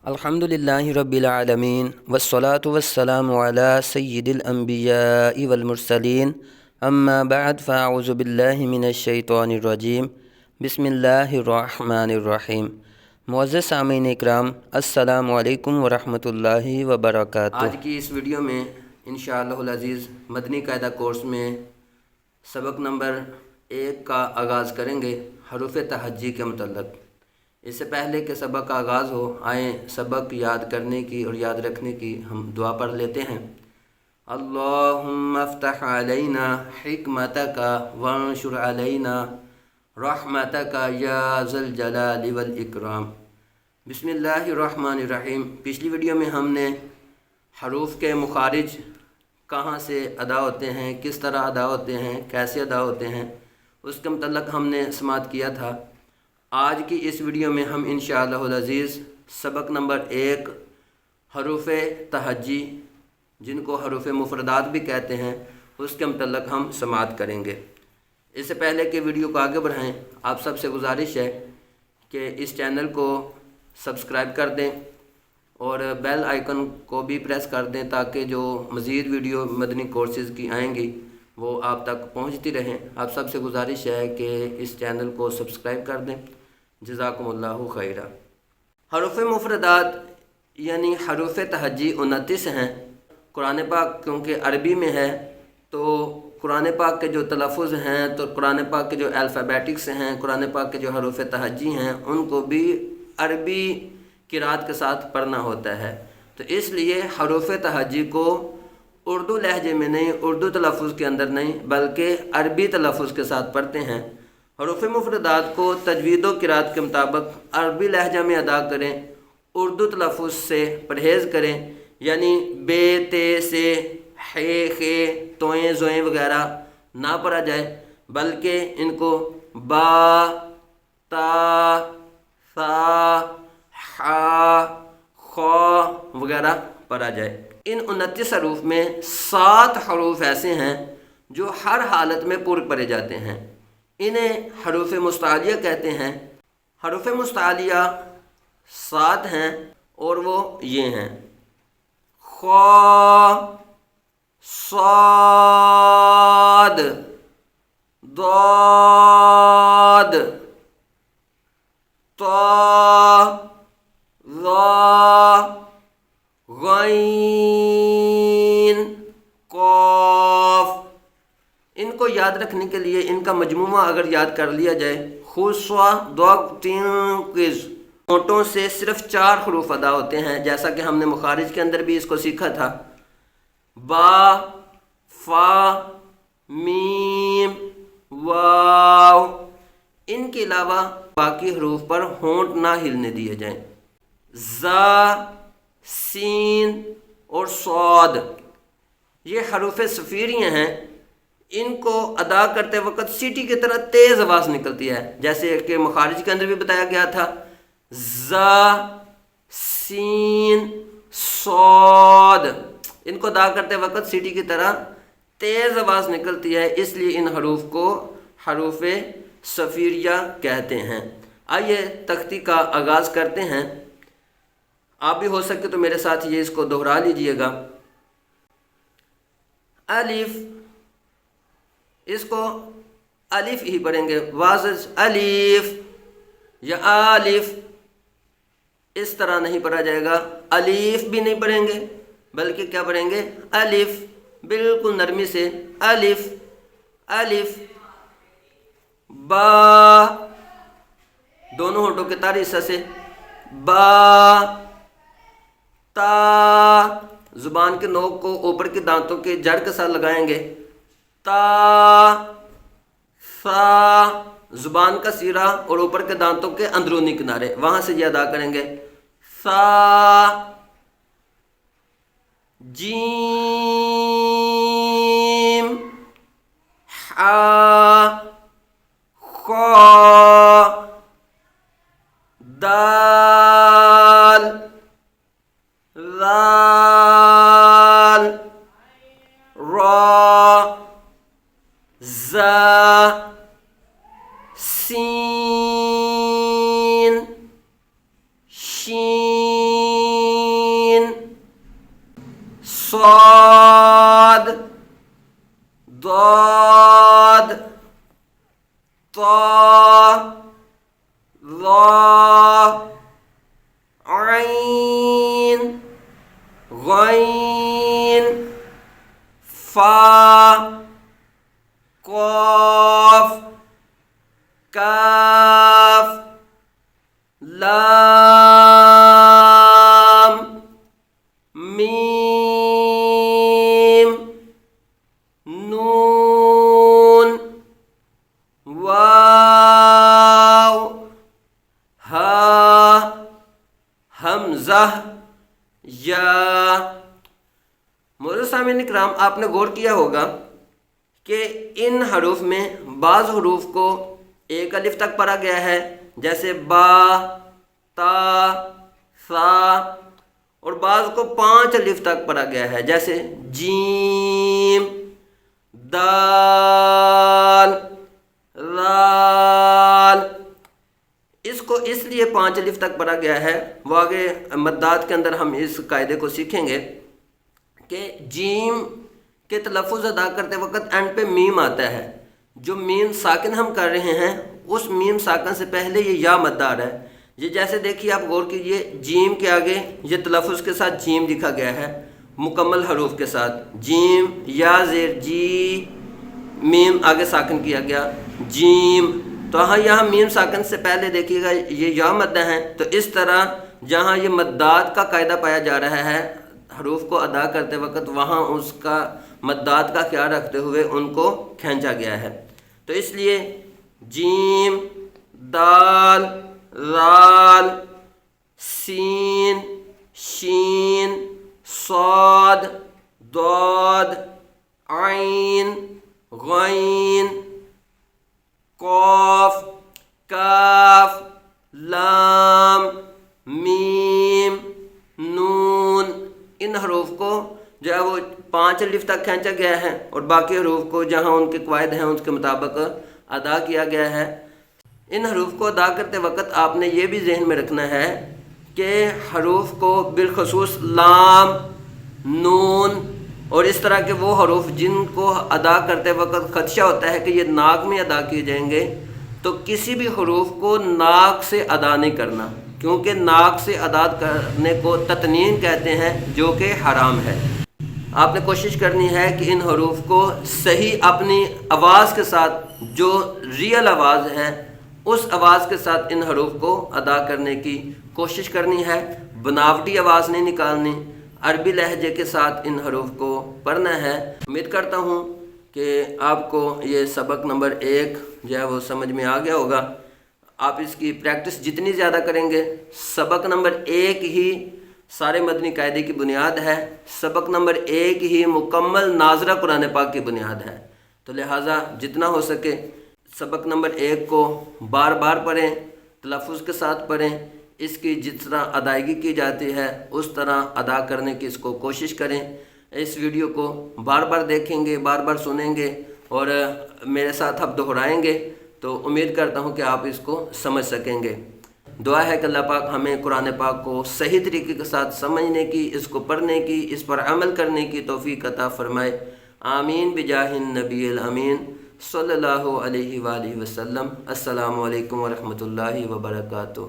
الحمدللہ رب العالمین والصلاة والسلام علی سید الانبیاء والمرسلین اما بعد فاعوذ باللہ من الشیطان الرجیم بسم اللہ الرحمن الرحیم۔ معزز سامعین اکرام، السلام علیکم ورحمۃ اللہ وبرکاتہ۔ آج کی اس ویڈیو میں انشاءاللہ العزیز مدنی قاعدہ کورس میں سبق نمبر 1 کا آغاز کریں گے حروف تہجی کے متعلق۔ اس سے پہلے کہ سبق کا آغاز ہو، آئیں سبق یاد کرنے کی اور یاد رکھنے کی ہم دعا پڑھ لیتے ہیں۔ اللہم افتح علینا حکمتک وانشر علینا رحمتک یا ذا الجلال والاکرام۔ بسم اللہ الرحمن الرحیم۔ پچھلی ویڈیو میں ہم نے حروف کے مخارج کہاں سے ادا ہوتے ہیں، کس طرح ادا ہوتے ہیں، کیسے ادا ہوتے ہیں، اس کے متعلق ہم نے سماعت کیا تھا۔ آج کی اس ویڈیو میں ہم انشاءاللہ العزیز سبق نمبر 1 حروف تہجی، جن کو حروف مفردات بھی کہتے ہیں، اس کے متعلق ہم سماعت کریں گے۔ اس سے پہلے کہ ویڈیو کو آگے بڑھائیں، آپ سب سے گزارش ہے کہ اس چینل کو سبسکرائب کر دیں اور بیل آئیکن کو بھی پریس کر دیں تاکہ جو مزید ویڈیو مدنی کورسز کی آئیں گی وہ آپ تک پہنچتی رہیں۔ آپ سب سے گزارش ہے کہ اس چینل کو سبسکرائب کر دیں۔ جزاکم اللہ خیرہ۔ حروف مفردات یعنی حروف تہجی 29 ہیں۔ قرآن پاک کیونکہ عربی میں ہے تو قرآن پاک کے جو تلفظ ہیں، تو قرآن پاک کے جو الفابیٹکس ہیں، قرآن پاک کے جو حروف تہجی ہیں، ان کو بھی عربی قرات کے ساتھ پڑھنا ہوتا ہے۔ تو اس لیے حروف تہجی کو اردو لہجے میں نہیں، اردو تلفظ کے اندر نہیں، بلکہ عربی تلفظ کے ساتھ پڑھتے ہیں۔ حروف مفردات کو تجوید و قرات کے مطابق عربی لہجہ میں ادا کریں، اردو تلفظ سے پرہیز کریں، یعنی بے تے سے ہے خے توئیں زوئیں وغیرہ نہ پڑھا جائے، بلکہ ان کو با تا ثا حا خا وغیرہ پڑھا جائے۔ ان 29 حروف میں 7 حروف ایسے ہیں جو ہر حالت میں پر پڑھے جاتے ہیں۔ انہیں حروف مستعلیہ کہتے ہیں۔ حروف مستعلیہ 7 ہیں اور وہ یہ ہیں: خا، صاد، ضاد، طا، ظا، غین، قاف۔ ان کو یاد رکھنے کے لیے ان کا مجموعہ اگر یاد کر لیا جائے، خصوا دوقتنقز، ہونٹوں سے صرف 4 حروف ادا ہوتے ہیں، جیسا کہ ہم نے مخارج کے اندر بھی اس کو سیکھا تھا: با، فا، میم، واو۔ ان کے علاوہ باقی حروف پر ہونٹ نہ ہلنے دیے جائیں۔ زا، سین اور صاد، یہ حروف صفیریہ ہیں۔ ان کو ادا کرتے وقت سیٹی کی طرح تیز آواز نکلتی ہے، جیسے کہ مخارج کے اندر بھی بتایا گیا تھا: زا، سین، صاد۔ ان کو ادا کرتے وقت سیٹی کی طرح تیز آواز نکلتی ہے، اس لیے ان حروف کو حروف صفیریہ کہتے ہیں۔ آئیے تختی کا آغاز کرتے ہیں۔ آپ بھی ہو سکے تو میرے ساتھ یہ اس کو دہرا لیجئے گا۔ الف، اس کو الف ہی پڑھیں گے، واضح الف یا الف، اس طرح نہیں پڑھا جائے گا۔ الف بھی نہیں پڑھیں گے، بلکہ کیا پڑھیں گے؟ الف، بالکل نرمی سے الف، الف۔ با، دونوں ہونٹوں کے تاری حصہ سے با، تا، زبان کے نوک کو اوپر کے دانتوں کے جڑ کے ساتھ لگائیں گے، تا، ثا، زبان کا سیرا اور اوپر کے دانتوں کے اندرونی کنارے، وہاں سے یہ ادا کریں گے، ثا، جیم، حا، خا، دال، ذال، را، زا، سین، شین، صاد ضاد طا ظا عین غین فا قاف کاف لام میم نون واو ہا حمزہ یا۔ معزز سامعین کرام، آپ نے غور کیا ہوگا کہ ان حروف میں بعض حروف کو ایک الف تک پڑھا گیا ہے، جیسے با، تا، ثا، اور بعض کو 5 الف تک پڑھا گیا ہے، جیسے جیم، دال، رال۔ اس کو اس لیے 5 الف تک پڑھا گیا ہے، وہ آگے مدات کے اندر ہم اس قاعدے کو سیکھیں گے کہ جیم کے تلفظ ادا کرتے وقت اینڈ پہ میم آتا ہے۔ جو میم ساکن ہم کر رہے ہیں اس میم ساکن سے پہلے یہ یا مدار ہے۔ یہ جیسے دیکھیے، آپ غور کیجئے، جیم کے آگے یہ تلفظ کے ساتھ جیم لکھا گیا ہے، مکمل حروف کے ساتھ، جیم، یا زیر جی، میم آگے ساکن کیا گیا، جیم۔ تو یہاں میم ساکن سے پہلے دیکھیے گا یہ یا مدہ ہیں، تو اس طرح جہاں یہ مدات کا قاعدہ پایا جا رہا ہے حروف کو ادا کرتے وقت، وہاں اس کا مدات کا خیال رکھتے ہوئے ان کو کھینچا گیا ہے۔ تو اس لیے جیم، دال، رال، سین، شین، صاد، ضاد، عین، غین، قاف، کاف، لام، میم، نون، ان حروف کو جو ہے وہ 5 الف تک کھینچا گیا ہے، اور باقی حروف کو جہاں ان کے قواعد ہیں اس کے مطابق ادا کیا گیا ہے۔ ان حروف کو ادا کرتے وقت آپ نے یہ بھی ذہن میں رکھنا ہے کہ حروف کو بالخصوص لام، نون اور اس طرح کے وہ حروف جن کو ادا کرتے وقت خدشہ ہوتا ہے کہ یہ ناک میں ادا کیے جائیں گے، تو کسی بھی حروف کو ناک سے ادا نہیں کرنا، کیونکہ ناک سے ادا کرنے کو تطنین کہتے ہیں، جو کہ حرام ہے۔ آپ نے کوشش کرنی ہے کہ ان حروف کو صحیح اپنی آواز کے ساتھ، جو ریئل آواز ہے اس آواز کے ساتھ ان حروف کو ادا کرنے کی کوشش کرنی ہے، بناوٹی آواز نہیں نکالنی، عربی لہجے کے ساتھ ان حروف کو پڑھنا ہے۔ امید کرتا ہوں کہ آپ کو یہ سبق نمبر 1 جو ہے وہ سمجھ میں آ گیا ہوگا۔ آپ اس کی پریکٹس جتنی زیادہ کریں گے، سبق نمبر 1 ہی سارے مدنی قاعدے کی بنیاد ہے، سبق نمبر 1 ہی مکمل ناظرہ قرآن پاک کی بنیاد ہے۔ تو لہٰذا جتنا ہو سکے سبق نمبر 1 کو بار بار پڑھیں، تلفظ کے ساتھ پڑھیں، اس کی جس طرح ادائیگی کی جاتی ہے اس طرح ادا کرنے کی اس کو کوشش کریں۔ اس ویڈیو کو بار بار دیکھیں گے، بار بار سنیں گے اور میرے ساتھ آپ دہرائیں گے تو امید کرتا ہوں کہ آپ اس کو سمجھ سکیں گے۔ دعا ہے کہ اللہ پاک ہمیں قرآن پاک کو صحیح طریقے کے ساتھ سمجھنے کی، اس کو پڑھنے کی، اس پر عمل کرنے کی توفیق عطا فرمائے۔ آمین بجاہ النبی الامین صلی اللہ علیہ وآلہ وسلم۔ السلام علیکم ورحمۃ اللہ وبرکاتہ۔